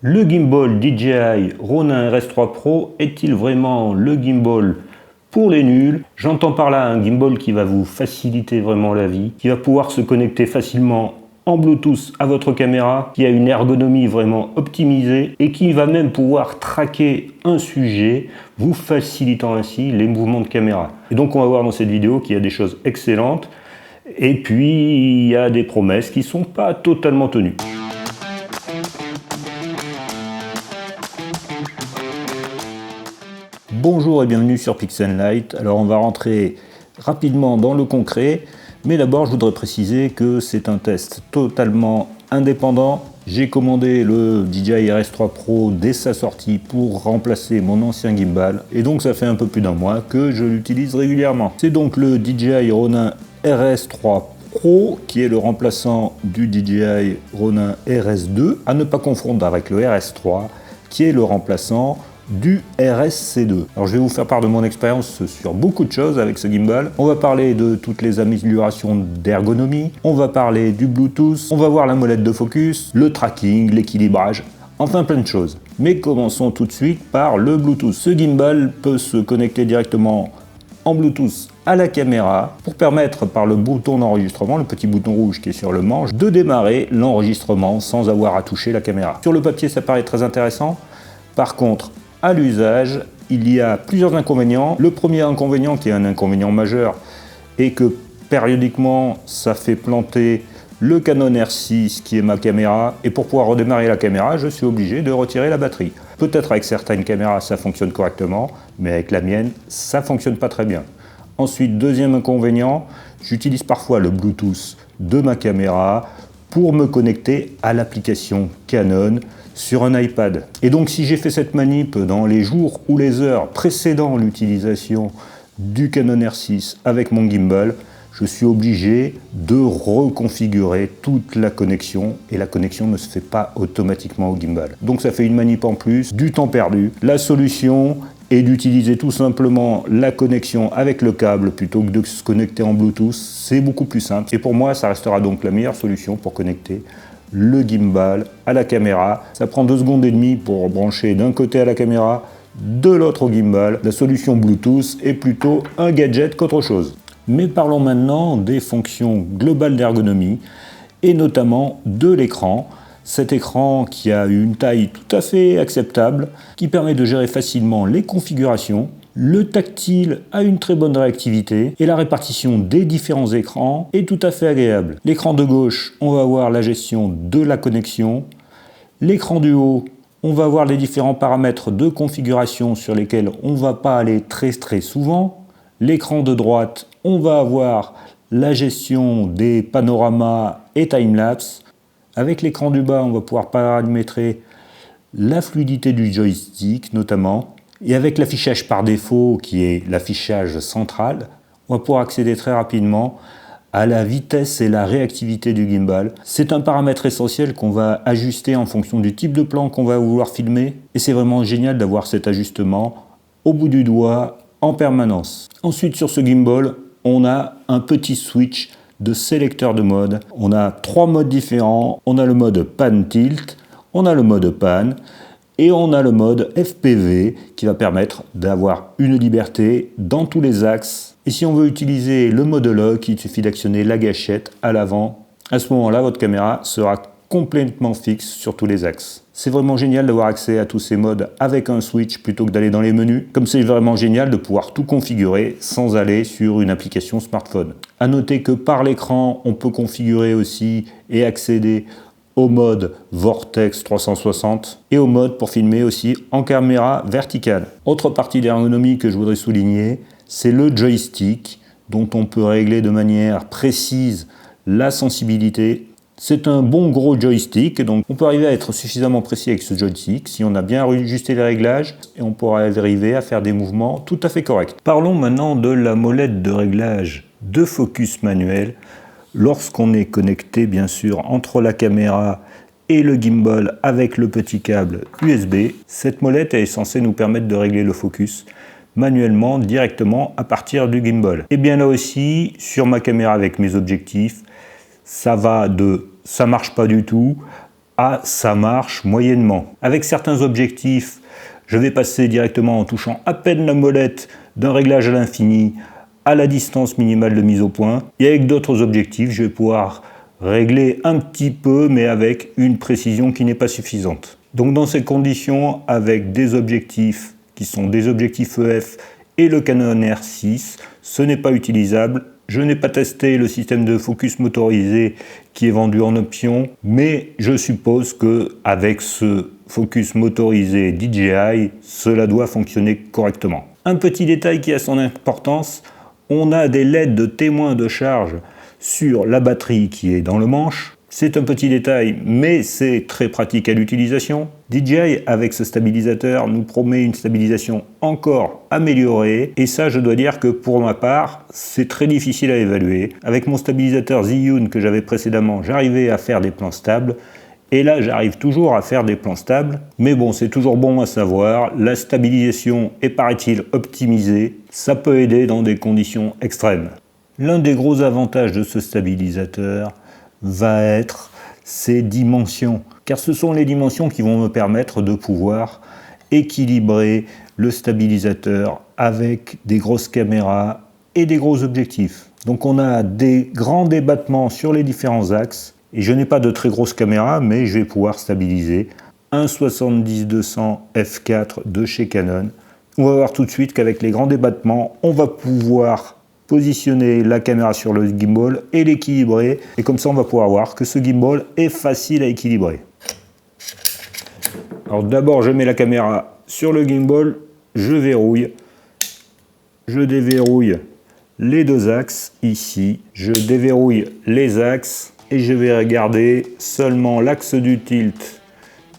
Le gimbal DJI Ronin RS3 Pro est-il vraiment le gimbal pour les nuls? J'entends par là un gimbal qui va vous faciliter vraiment la vie, qui va pouvoir se connecter facilement en Bluetooth à votre caméra, qui a une ergonomie vraiment optimisée et qui va même pouvoir traquer un sujet, vous facilitant ainsi les mouvements de caméra. Et donc on va voir dans cette vidéo qu'il y a des choses excellentes et puis il y a des promesses qui ne sont pas totalement tenues. Bonjour et bienvenue sur PixelLight. Alors on va rentrer rapidement dans le concret, mais d'abord je voudrais préciser que c'est un test totalement indépendant. J'ai commandé le DJI RS3 Pro dès sa sortie pour remplacer mon ancien gimbal, et donc ça fait un peu plus d'un mois que je l'utilise régulièrement. C'est donc le DJI Ronin RS3 Pro qui est le remplaçant du DJI Ronin RS2, à ne pas confondre avec le RS3 qui est le remplaçant du RSC2. Alors je vais vous faire part de mon expérience sur beaucoup de choses avec ce gimbal. On va parler de toutes les améliorations d'ergonomie, on va parler du Bluetooth, on va voir la molette de focus, le tracking, l'équilibrage, enfin plein de choses. Mais commençons tout de suite par le Bluetooth. Ce gimbal peut se connecter directement en Bluetooth à la caméra pour permettre par le bouton d'enregistrement, le petit bouton rouge qui est sur le manche, de démarrer l'enregistrement sans avoir à toucher la caméra. Sur le papier ça paraît très intéressant, par contre à l'usage, il y a plusieurs inconvénients. Le premier inconvénient, qui est un inconvénient majeur, est que périodiquement, ça fait planter le Canon R6 qui est ma caméra, et pour pouvoir redémarrer la caméra, je suis obligé de retirer la batterie. Peut-être avec certaines caméras, ça fonctionne correctement, mais avec la mienne, ça fonctionne pas très bien. Ensuite, deuxième inconvénient, j'utilise parfois le Bluetooth de ma caméra pour me connecter à l'application Canon sur un iPad. Et donc si j'ai fait cette manip dans les jours ou les heures précédant l'utilisation du Canon R6 avec mon gimbal, je suis obligé de reconfigurer toute la connexion, et la connexion ne se fait pas automatiquement au gimbal. Donc ça fait une manip en plus, du temps perdu. La solution est d'utiliser tout simplement la connexion avec le câble plutôt que de se connecter en Bluetooth. C'est beaucoup plus simple, et pour moi ça restera donc la meilleure solution pour connecter le gimbal à la caméra. Ça prend 2 secondes et demie pour brancher d'un côté à la caméra, de l'autre au gimbal. La solution Bluetooth est plutôt un gadget qu'autre chose. Mais parlons maintenant des fonctions globales d'ergonomie et notamment de l'écran. Cet écran qui a une taille tout à fait acceptable, qui permet de gérer facilement les configurations. Le tactile a une très bonne réactivité et la répartition des différents écrans est tout à fait agréable. L'écran de gauche, on va voir la gestion de la connexion. L'écran du haut, on va voir les différents paramètres de configuration sur lesquels on ne va pas aller très souvent. L'écran de droite, on va avoir la gestion des panoramas et timelapse. Avec l'écran du bas, on va pouvoir paramétrer la fluidité du joystick notamment. Et avec l'affichage par défaut, qui est l'affichage central, on va pouvoir accéder très rapidement à la vitesse et la réactivité du gimbal. C'est un paramètre essentiel qu'on va ajuster en fonction du type de plan qu'on va vouloir filmer. Et c'est vraiment génial d'avoir cet ajustement au bout du doigt en permanence. Ensuite, sur ce gimbal, on a un petit switch de sélecteur de mode. On a 3 modes différents. On a le mode pan tilt, on a le mode pan, et on a le mode FPV qui va permettre d'avoir une liberté dans tous les axes. Et si on veut utiliser le mode lock, il suffit d'actionner la gâchette à l'avant. À ce moment-là, votre caméra sera complètement fixe sur tous les axes. C'est vraiment génial d'avoir accès à tous ces modes avec un switch plutôt que d'aller dans les menus. Comme c'est vraiment génial de pouvoir tout configurer sans aller sur une application smartphone. À noter que par l'écran, on peut configurer aussi et accéder au mode Vortex 360 et au mode pour filmer aussi en caméra verticale. Autre partie d'ergonomie que je voudrais souligner, c'est le joystick dont on peut régler de manière précise la sensibilité. C'est un bon gros joystick, donc on peut arriver à être suffisamment précis avec ce joystick si on a bien ajusté les réglages, et on pourra arriver à faire des mouvements tout à fait corrects. Parlons maintenant de la molette de réglage de focus manuel. Lorsqu'on est connecté bien sûr entre la caméra et le gimbal avec le petit câble USB, cette molette est censée nous permettre de régler le focus manuellement directement à partir du gimbal. Et bien là aussi, sur ma caméra avec mes objectifs, ça va de ça marche pas du tout Ah, ça marche moyennement. Avec certains objectifs, je vais passer directement en touchant à peine la molette d'un réglage à l'infini à la distance minimale de mise au point. Et avec d'autres objectifs, je vais pouvoir régler un petit peu, mais avec une précision qui n'est pas suffisante. Donc dans ces conditions, avec des objectifs qui sont des objectifs EF et le Canon R6, ce n'est pas utilisable. Je n'ai pas testé le système de focus motorisé qui est vendu en option, mais je suppose qu'avec ce focus motorisé DJI, cela doit fonctionner correctement. Un petit détail qui a son importance, on a des LED de témoins de charge sur la batterie qui est dans le manche. C'est un petit détail, mais c'est très pratique à l'utilisation. DJI, avec ce stabilisateur, nous promet une stabilisation encore améliorée. Et ça, je dois dire que pour ma part, c'est très difficile à évaluer. Avec mon stabilisateur Zhiyun que j'avais précédemment, j'arrivais à faire des plans stables. Et là, j'arrive toujours à faire des plans stables. Mais bon, c'est toujours bon à savoir. La stabilisation est, paraît-il, optimisée. Ça peut aider dans des conditions extrêmes. L'un des gros avantages de ce stabilisateur va être ses dimensions, car ce sont les dimensions qui vont me permettre de pouvoir équilibrer le stabilisateur avec des grosses caméras et des gros objectifs. Donc on a des grands débattements sur les différents axes, et je n'ai pas de très grosses caméras, mais je vais pouvoir stabiliser un 70-200 f4 de chez Canon. On va voir tout de suite qu'avec les grands débattements, on va pouvoir positionner la caméra sur le gimbal et l'équilibrer, et comme ça on va pouvoir voir que ce gimbal est facile à équilibrer. Alors d'abord je mets la caméra sur le gimbal, je verrouille, je déverrouille les deux axes ici, je déverrouille les axes et je vais regarder seulement l'axe du tilt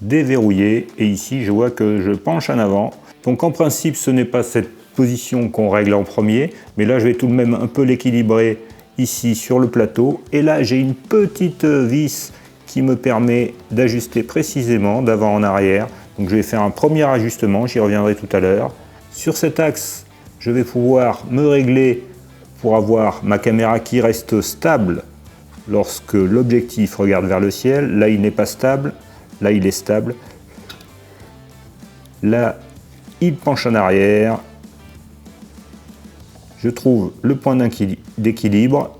déverrouillé, et ici je vois que je penche en avant. Donc en principe ce n'est pas cette position qu'on règle en premier, mais là je vais tout de même un peu l'équilibrer ici sur le plateau, et là j'ai une petite vis qui me permet d'ajuster précisément d'avant en arrière. Donc je vais faire un premier ajustement, j'y reviendrai tout à l'heure. Sur cet axe, je vais pouvoir me régler pour avoir ma caméra qui reste stable lorsque l'objectif regarde vers le ciel. Là il n'est pas stable, là il est stable, là il penche en arrière. Je trouve le point d'équilibre.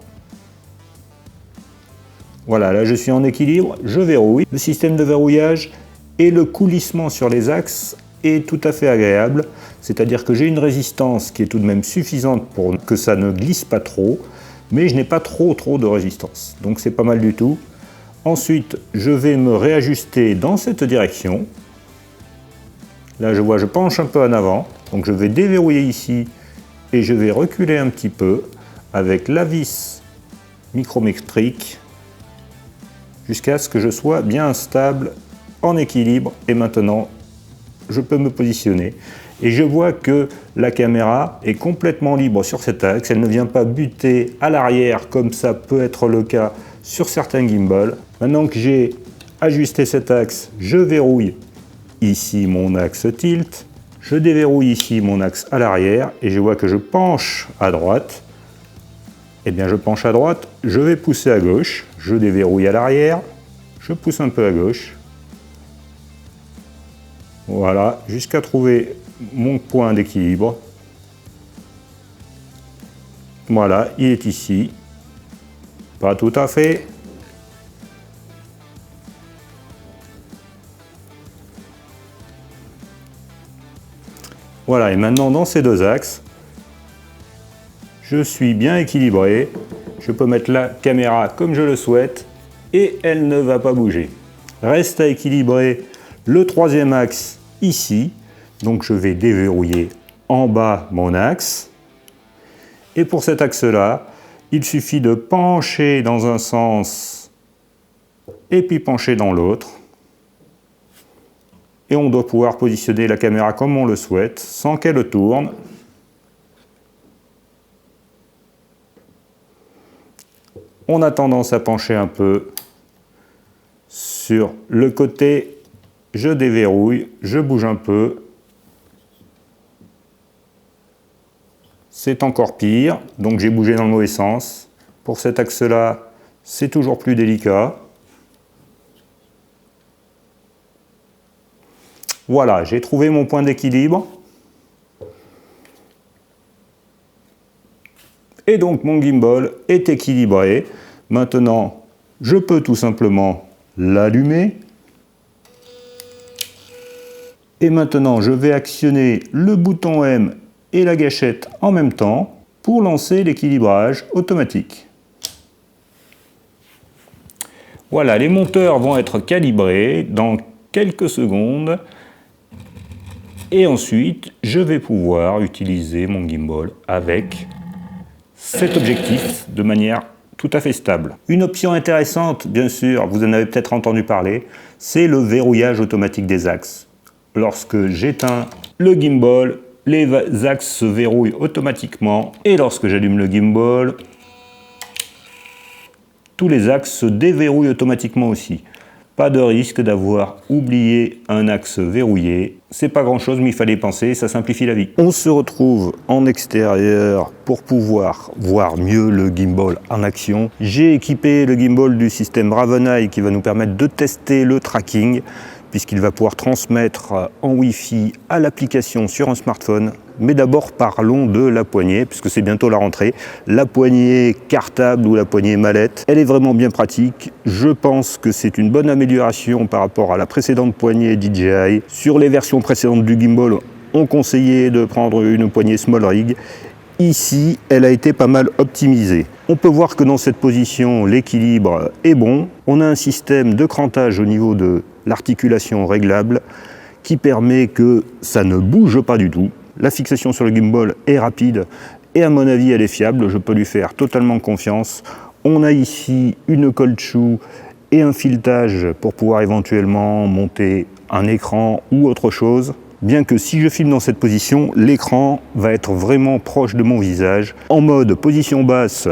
Voilà, là je suis en équilibre, je verrouille. Le système de verrouillage et le coulissement sur les axes est tout à fait agréable. C'est-à-dire que j'ai une résistance qui est tout de même suffisante pour que ça ne glisse pas trop, mais je n'ai pas trop de résistance. Donc c'est pas mal du tout. Ensuite, je vais me réajuster dans cette direction. Là je vois, je penche un peu en avant. Donc je vais déverrouiller ici. Et je vais reculer un petit peu avec la vis micrométrique jusqu'à ce que je sois bien stable, en équilibre. Et maintenant, je peux me positionner. Et je vois que la caméra est complètement libre sur cet axe. Elle ne vient pas buter à l'arrière comme ça peut être le cas sur certains gimbals. Maintenant que j'ai ajusté cet axe, je verrouille ici mon axe tilt. Je déverrouille ici mon axe à l'arrière et je vois que je penche à droite. Eh bien je penche à droite, je vais pousser à gauche, je déverrouille à l'arrière, je pousse un peu à gauche. Voilà, jusqu'à trouver mon point d'équilibre. Voilà, il est ici. Pas tout à fait. Voilà, et maintenant dans ces deux axes, je suis bien équilibré. Je peux mettre la caméra comme je le souhaite et elle ne va pas bouger. Reste à équilibrer le troisième axe ici. Donc je vais déverrouiller en bas mon axe. Et pour cet axe-là, il suffit de pencher dans un sens et puis pencher dans l'autre. Et on doit pouvoir positionner la caméra comme on le souhaite, sans qu'elle tourne. On a tendance à pencher un peu sur le côté, je déverrouille, je bouge un peu. C'est encore pire, donc j'ai bougé dans le mauvais sens. Pour cet axe-là, c'est toujours plus délicat. Voilà, j'ai trouvé mon point d'équilibre. Et donc mon gimbal est équilibré. Maintenant, je peux tout simplement l'allumer. Et maintenant, je vais actionner le bouton M et la gâchette en même temps pour lancer l'équilibrage automatique. Voilà, les monteurs vont être calibrés dans quelques secondes. Et ensuite, je vais pouvoir utiliser mon gimbal avec cet objectif de manière tout à fait stable. Une option intéressante, bien sûr, vous en avez peut-être entendu parler, c'est le verrouillage automatique des axes. Lorsque j'éteins le gimbal, les axes se verrouillent automatiquement et lorsque j'allume le gimbal, tous les axes se déverrouillent automatiquement aussi. Pas de risque d'avoir oublié un axe verrouillé. C'est pas grand chose, mais il fallait y penser, ça simplifie la vie. On se retrouve en extérieur pour pouvoir voir mieux le gimbal en action. J'ai équipé le gimbal du système Raveneye qui va nous permettre de tester le tracking, puisqu'il va pouvoir transmettre en Wi-Fi à l'application sur un smartphone. Mais d'abord parlons de la poignée, puisque c'est bientôt la rentrée. La poignée cartable ou la poignée mallette, elle est vraiment bien pratique. Je pense que c'est une bonne amélioration par rapport à la précédente poignée DJI. Sur les versions précédentes du gimbal, on conseillait de prendre une poignée small rig. Ici, elle a été pas mal optimisée. On peut voir que dans cette position, l'équilibre est bon. On a un système de crantage au niveau de l'articulation réglable qui permet que ça ne bouge pas du tout. La fixation sur le gimbal est rapide et à mon avis elle est fiable, je peux lui faire totalement confiance. On a ici une cold shoe et un filetage pour pouvoir éventuellement monter un écran ou autre chose. Bien que si je filme dans cette position, l'écran va être vraiment proche de mon visage. En mode position basse,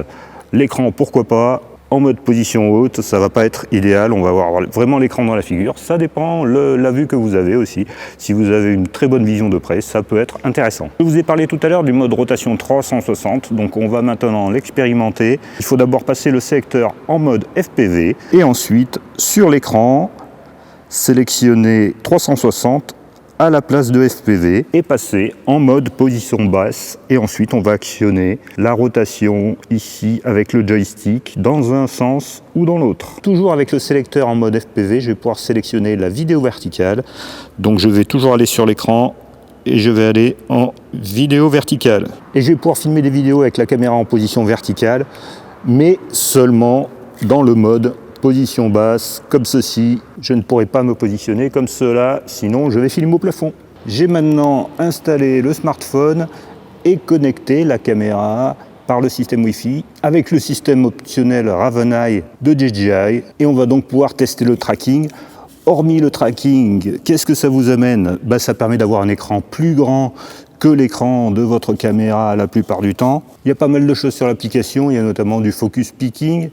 l'écran pourquoi pas. En mode position haute, ça va pas être idéal, on va avoir vraiment l'écran dans la figure. Ça dépend la vue que vous avez aussi. Si vous avez une très bonne vision de près, ça peut être intéressant. Je vous ai parlé tout à l'heure du mode rotation 360, donc on va maintenant l'expérimenter. Il faut d'abord passer le sélecteur en mode FPV et ensuite sur l'écran, sélectionner 360 à la place de FPV et passer en mode position basse et ensuite on va actionner la rotation ici avec le joystick dans un sens ou dans l'autre. Toujours avec le sélecteur en mode FPV, je vais pouvoir sélectionner la vidéo verticale. Donc je vais toujours aller sur l'écran et je vais aller en vidéo verticale. Et je vais pouvoir filmer des vidéos avec la caméra en position verticale, mais seulement dans le mode position basse, comme ceci. Je ne pourrai pas me positionner comme cela, sinon je vais filmer au plafond. J'ai maintenant installé le smartphone et connecté la caméra par le système Wi-Fi avec le système optionnel Raveneye de DJI et on va donc pouvoir tester le tracking. Hormis le tracking, qu'est-ce que ça vous amène? Ça permet d'avoir un écran plus grand que l'écran de votre caméra la plupart du temps. Il y a pas mal de choses sur l'application, il y a notamment du focus picking,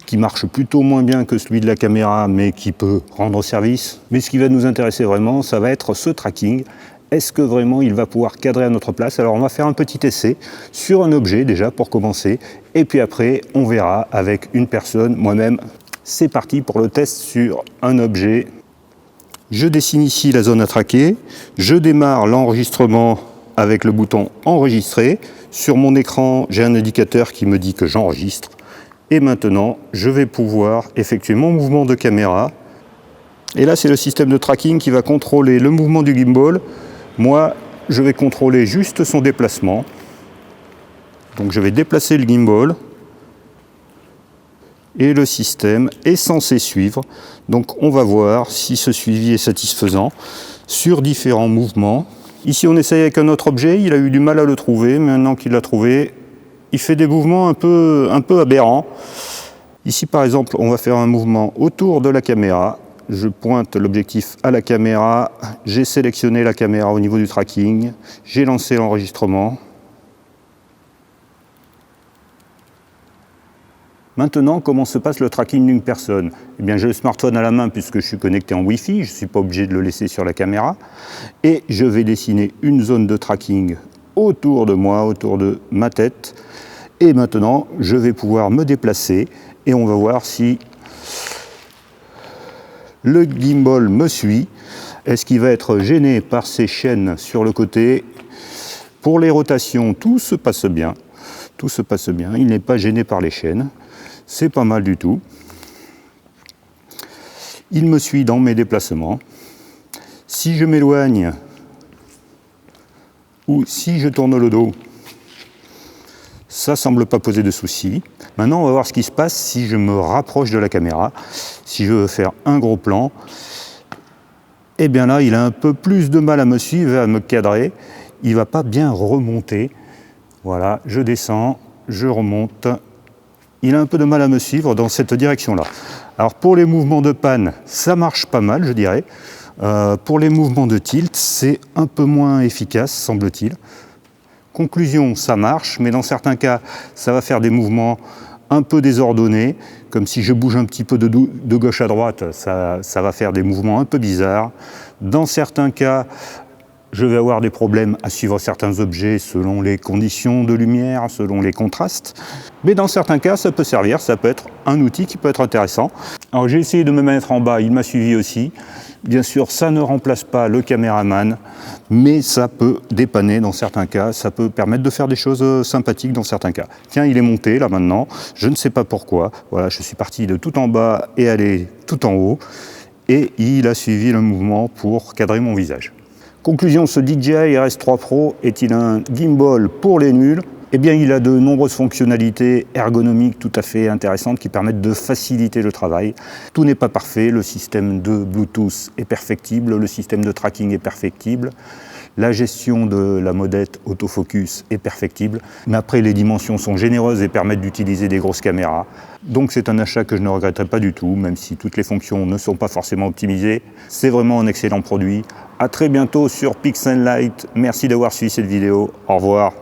qui marche plutôt moins bien que celui de la caméra, mais qui peut rendre service. Mais ce qui va nous intéresser vraiment, ça va être ce tracking. Est-ce que vraiment il va pouvoir cadrer à notre place? Alors on va faire un petit essai sur un objet déjà pour commencer, et puis après on verra avec une personne, moi-même. C'est parti pour le test sur un objet. Je dessine ici la zone à traquer, je démarre l'enregistrement avec le bouton enregistrer. Sur mon écran, j'ai un indicateur qui me dit que j'enregistre. Et maintenant, je vais pouvoir effectuer mon mouvement de caméra. Et là, c'est le système de tracking qui va contrôler le mouvement du gimbal. Moi, je vais contrôler juste son déplacement. Donc, je vais déplacer le gimbal. Et le système est censé suivre. Donc, on va voir si ce suivi est satisfaisant sur différents mouvements. Ici, on essaye avec un autre objet. Il a eu du mal à le trouver. Maintenant qu'il l'a trouvé, il fait des mouvements un peu aberrants. Ici, par exemple, on va faire un mouvement autour de la caméra. Je pointe l'objectif à la caméra. J'ai sélectionné la caméra au niveau du tracking. J'ai lancé l'enregistrement. Maintenant, comment se passe le tracking d'une personne? Eh bien, j'ai le smartphone à la main puisque je suis connecté en Wi-Fi. Je ne suis pas obligé de le laisser sur la caméra. Et je vais dessiner une zone de tracking autour de moi, autour de ma tête. Et maintenant, je vais pouvoir me déplacer et on va voir si le gimbal me suit. Est-ce qu'il va être gêné par ces chaînes sur le côté? Pour les rotations, tout se passe bien. Tout se passe bien. Il n'est pas gêné par les chaînes. C'est pas mal du tout. Il me suit dans mes déplacements. Si je m'éloigne ou si je tourne le dos, ça ne semble pas poser de soucis. Maintenant, on va voir ce qui se passe si je me rapproche de la caméra. Si je veux faire un gros plan, eh bien là, il a un peu plus de mal à me suivre, à me cadrer. Il ne va pas bien remonter. Voilà, je descends, je remonte. Il a un peu de mal à me suivre dans cette direction-là. Alors pour les mouvements de panne, ça marche pas mal, je dirais. Pour les mouvements de tilt, c'est un peu moins efficace, semble-t-il. Conclusion, ça marche, mais dans certains cas, ça va faire des mouvements un peu désordonnés, comme si je bouge un petit peu de gauche à droite, ça va faire des mouvements un peu bizarres. Dans certains cas, je vais avoir des problèmes à suivre certains objets selon les conditions de lumière, selon les contrastes. Mais dans certains cas, ça peut servir, ça peut être un outil qui peut être intéressant. Alors j'ai essayé de me mettre en bas, il m'a suivi aussi. Bien sûr, ça ne remplace pas le caméraman, mais ça peut dépanner dans certains cas, ça peut permettre de faire des choses sympathiques dans certains cas. Tiens, il est monté là maintenant, je ne sais pas pourquoi. Voilà, je suis parti de tout en bas et allé tout en haut, et il a suivi le mouvement pour cadrer mon visage. Conclusion, ce DJI RS3 Pro est-il un gimbal pour les nuls? Eh bien, il a de nombreuses fonctionnalités ergonomiques tout à fait intéressantes qui permettent de faciliter le travail. Tout n'est pas parfait, le système de Bluetooth est perfectible, le système de tracking est perfectible, la gestion de la modette autofocus est perfectible, mais après les dimensions sont généreuses et permettent d'utiliser des grosses caméras. Donc c'est un achat que je ne regretterai pas du tout, même si toutes les fonctions ne sont pas forcément optimisées. C'est vraiment un excellent produit. À très bientôt sur Pixenlight. Merci d'avoir suivi cette vidéo. Au revoir.